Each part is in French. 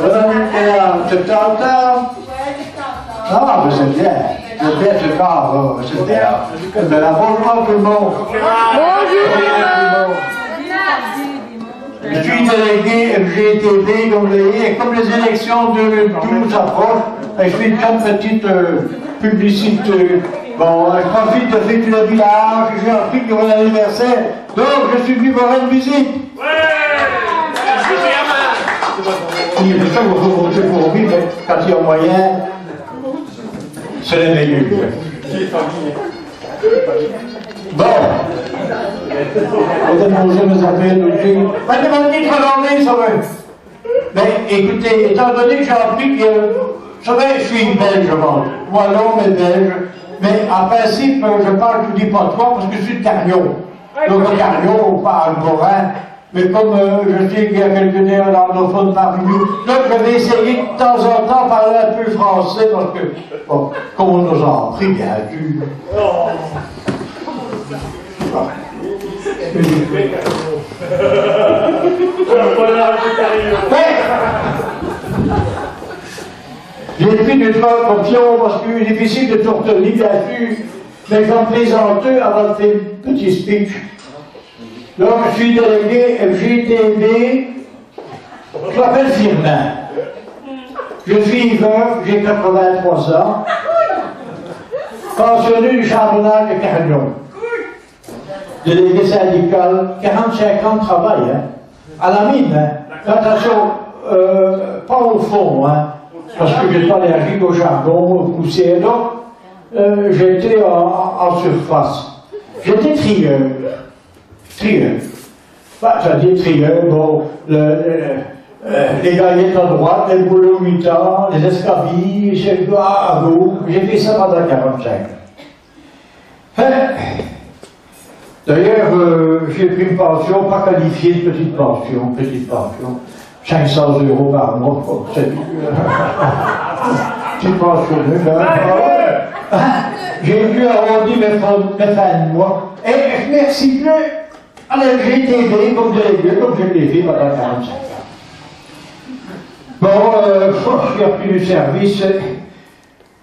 70 ans? Ah, mais c'est bien. C'est bien ce corps, là. C'est bien. De la bonjour tout le monde. Bonjour. Je suis délégué FGTB, comme vous voyez, et comme les élections 2012 approchent, je fais une petite publicité. Bon, je profite de fêter le village, j'ai appris qu'il y aura l'anniversaire, donc je suis venu voir une visite. Il est ça que vous votez pour lui, mais quand il y a moyen, c'est les meilleurs. Bon. Vous êtes mangé mes affaires aussi. Pas de mon titre d'anglais, ça va. Mais écoutez, étant donné que j'ai appris que, vous savez, je suis belge, moi non, mais belge. Mais en principe, je parle, je ne dis pas toi, parce que je suis de Carnion. Donc, Carnion, pas Alborin. Mais comme je sais qu'il y a quelques néerlandophones parmi nous, donc je vais essayer de temps en temps de parler un peu français, parce que, bon, comme on nous a appris, bien sûr. J'ai pris du temps confiance parce que c'est difficile de tout retenir, bien sûr, mais j'en présente deux avant de faire un petit speech. Donc, je suis délégué FGTB, je m'appelle Firmin. Je suis veuf, j'ai 83 ans, pensionné du charbonnage de Carnion. Délégué syndical, 45 ans de travail, hein, à la mine, hein. Attention, pas au fond, hein, parce que j'ai pas allergique au charbon, au poussière, donc j'étais en surface. J'étais trieur. Bah, ça dit trieur, bon, les gaillettes à droite, les boulots mi-temps, les escabilles, j'ai à gauche, j'ai fait ça pendant 45 ans. D'ailleurs, j'ai pris une pension, pas qualifiée de petite pension, 500 € par mois, c'est petite pension, j'ai dû arrondir mes fins de mois, et je m'ai recyclé à la GTB comme délégué, comme je l'ai fait pendant 45 ans. Bon, j'ai repris du service,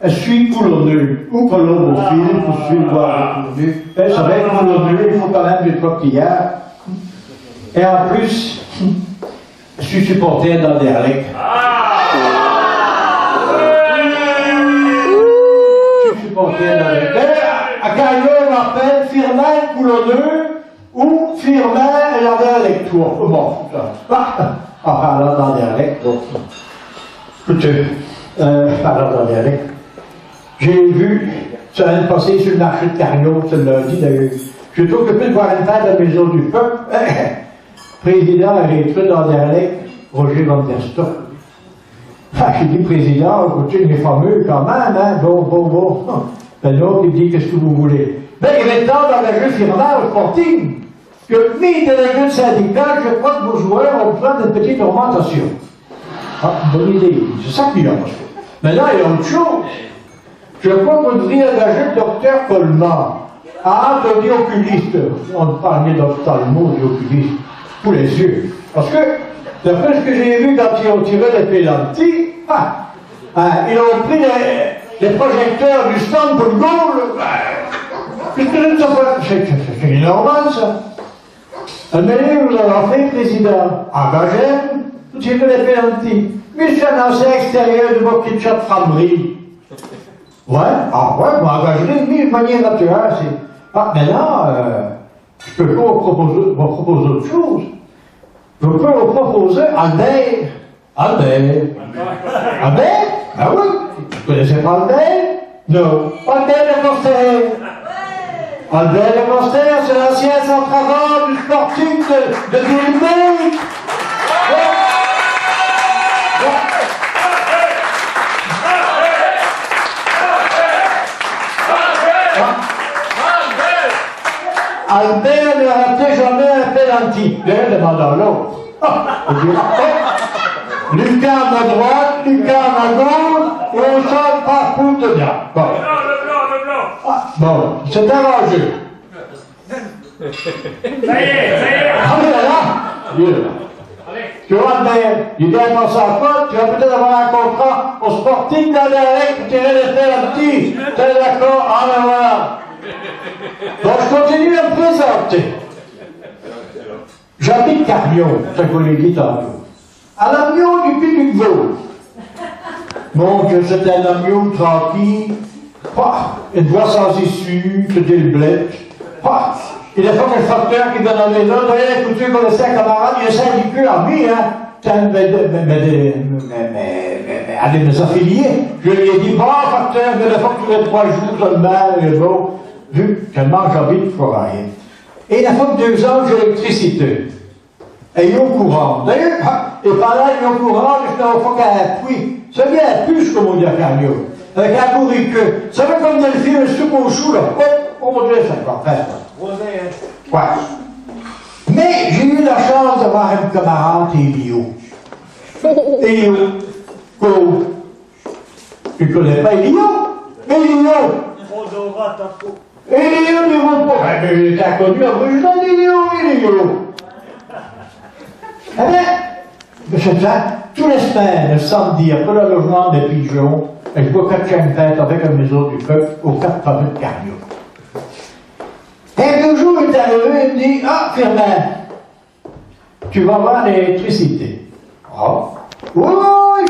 je suis coulonneux, ou colombophile, pour suivre voir le coulonneux. Vous savez, coulonneux, il faut quand même du coquillard. Et en plus, je suis supporter d'Anderlecht. Je suis supporter d'Anderlecht. À Carnion, on m'appelle Firmin Coulonneux ou Firmin l'Anderlechtour. Bon, enfin, l'Anderlecht, bon. Écoutez, parlant d'Anderlecht, j'ai vu, ça vient de passer sur le marché de Carnion, ce lundi d'ailleurs. Je suis occupé de voir une fête à la Maison du Peuple. Président électrique d'Anderlecht, Roger Van der Stock. J'ai dit président, écoutez, il est fameux quand même, hein, bon. Ben l'autre, il dit, qu'est-ce que vous voulez? Ben, il est temps d'engager Firmin au Sporting, que mes délégués syndicats, je crois que vos joueurs ont besoin d'une petite augmentation. Ah, bonne idée, c'est ça qu'il y a. Mais là, il y a autre chose. Je crois qu'on devrait engager le docteur Coleman. Ah, on dit oculiste. On parlait d'ophtalmo, d'oculiste. Pour les yeux. Parce que, d'après ce que j'ai vu quand ils ont tiré les pénaltys, ils ont pris les projecteurs du stand pour le goal. Qu'est-ce que je ne sais pas? C'est normal, ça. Mais vous en avez fait, président. Engagé, vous tirez les pénaltys. Mais je suis un ancien extérieur de vos petites shots frameries. Ouais, moi, engager, mais de manière naturelle, c'est. Ah, mais là, je peux pas vous proposer autre chose. Je peux vous proposer Albert. Albert? Ah oui? Vous connaissez pas Albert? Non. Albert Le Coster. Albert Le Coster, c'est l'ancien centre-avant du sportif de Villemec. Albert ne ratait jamais un pénalty. D'ailleurs, demande à l'autre. Lucas à ma droite, Lucas à ma gauche, et on sort partout de bien. Bon. Le blanc. Bon, c'est arrangé. Ça y est. Ah, il est là. Il est là. Allez. Tu vois, mais il vient dans sa faute, tu vas peut-être avoir un contrat au Sporting d'Anderlecht pour tirer les faire un petit. T'es d'accord? Ah ben voilà. Donc je continue à me présenter. J'habite Carnion, ça que vous l'avez dit tantôt. À l'amion du Puy du Vaux. Donc c'était un amion tranquille. Une voie sans issue, c'était le bled. Il y a pas que le facteur qui donne à la maison, écoutez, vous connaissez un camarade, il est syndiqué à lui, hein. Allez, mes affiliés. Je lui ai dit, bon, facteur, mais la fois que tous les 3 jours seulement, et bon, vu tellement j'habite Forêt. Et la fois que 2 ans, j'ai l'électricité. Et il est au courant. D'ailleurs, et par là, il est au courant, je n'ai pas qu'un puits. C'est bien un puce, comme on dit à Carnion. Avec un bourriqueux. Ça fait comme dans le film, un soupe au chou, là. Oh mon Dieu, ça va faire. Ouais. Mais j'ai eu la chance d'avoir un camarade, Elio. Elio. Quoi? Tu ne connais pas Elio? Elio. Elio du repos. Mais t'as connu un président d'Elio. Eh bien, c'est ça, tous les semaines, le samedi, après le logement des pigeons, je bois 4 chaînes fêtes avec la maison du peuple aux 4 fameux de Carnion. Et un jour, il est arrivé, il me dit, ah, Firmin, tu vas voir l'électricité. Ah. Oui,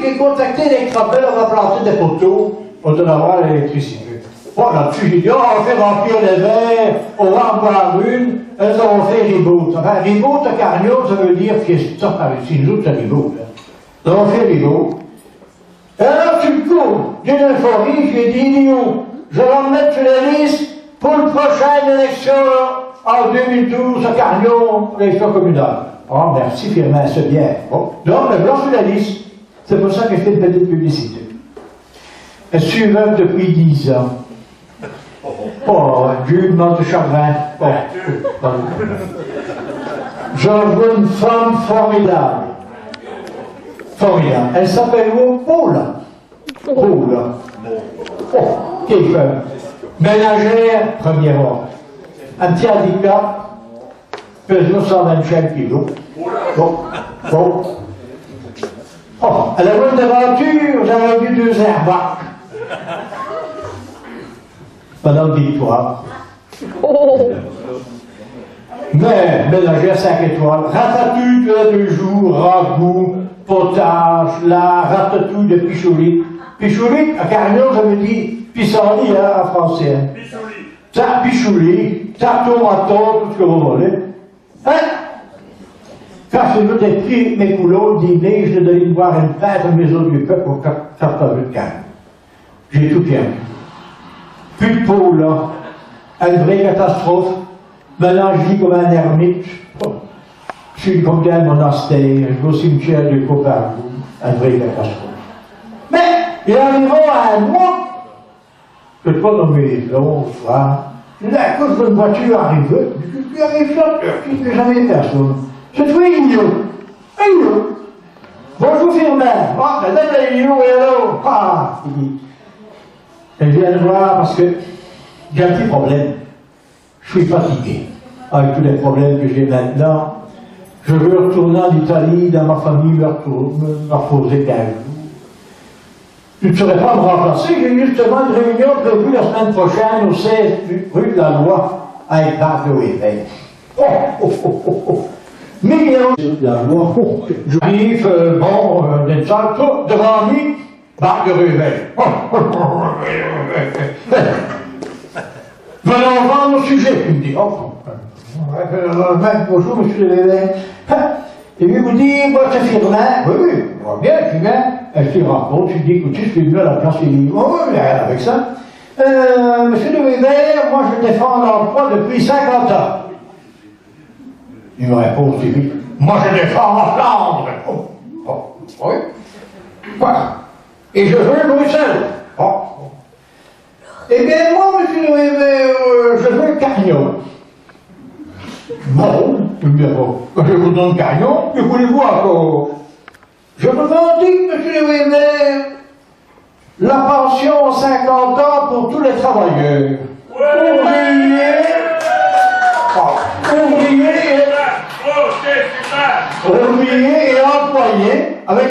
j'ai contacté l'électrapel, on va planter des poteaux, on doit avoir l'électricité. Bon, là-dessus, j'ai dit, oh, on va faire remplir les verres, on va en boire une, elles ont fait reboot. Enfin, reboot à Carnion, ça veut dire fiesta, si nous autres, c'est reboot. Ils ont fait reboot. Et alors, tu me cours, d'une euphorie, j'ai dit, Lyon, je vais me mettre sur la liste pour la prochaine élection en 2012 à Carnion, l'élection communale. Oh, merci, Firmin, c'est bien. Bon, donc, le blanc sur la liste. C'est pour ça que je fais une petite publicité. Je suis veuve depuis 10 ans. Oh, Dieu demande de chagrin. Oh. Je vois une femme formidable. Formidable. Elle s'appelle Paula. Paula. Oh, quelle femme. Ménagère, premier ordre. Un petit handicap, pesant 125 kilos. Bon. Oh, elle a eu une aventure, j'avais vu 2 airbags. Madame Victoire. Mais, ménagère 5 étoiles, ratatouille tous les 2 jours, ragoût, potage, la ratatouille de pichouli. Pichouli, à Carnion, ça veut dire pissenlit hein, en français. Ça, pichouli, ça, tomato, tout ce que vous voulez. Hein? Quand je veux être pris mes coulots, dîner, je devais voir une fête à la maison du peuple pour 14 de calme. J'ai tout perdu. Plus de peau, là. Une vraie catastrophe. Maintenant, je vis comme un ermite. Je suis comme dans un monastère. Je vais au cimetière de Coparou. Une vraie catastrophe. Mais, il arrive à un mois. Je ne peux pas nommer long, soir. À cause d'une voiture arrivée. Je arrive là, je ne jamais personne. Je trouve Igno. Bonjour Firmin. Ah, madame Igno, et alors? Ah, il dit. Elle vient de voir parce que j'ai un petit problème. Je suis fatigué avec tous les problèmes que j'ai maintenant. Je veux retourner en Italie, dans ma famille, me reposer 15 jours. Tu ne saurais pas me remplacer. J'ai justement une réunion prévue la semaine prochaine au 16 rue de la Loi avec Marc de Weber. Oh. Millions de la Loi. J'arrive, des salles, tout devant lui. Marc de Weber. Venons vendre au sujet. Il me dit, bonjour, monsieur Weber. Et lui vous dit, moi, c'est Firmin. Oui, on va bien, tu viens. Elle se rencontre, tu dis, écoutez, je suis venu à la place du livre. Oh, oui, rien avec ça. Monsieur de Weber, moi, je défends l'emploi depuis 50 ans. Il me répond aussi vite. Moi, je défends la Flandre. Oui. Voilà. Et je veux Bruxelles. Eh bien, moi, monsieur de Weber, je veux Carnion. Bon, je vous donne Carnion, que voulez-vous encore? Je revendique, monsieur de Weber, la pension 50 ans pour tous les travailleurs. Ouvriers. Ouvriers. Oh, c'est super. ouvrier et employé,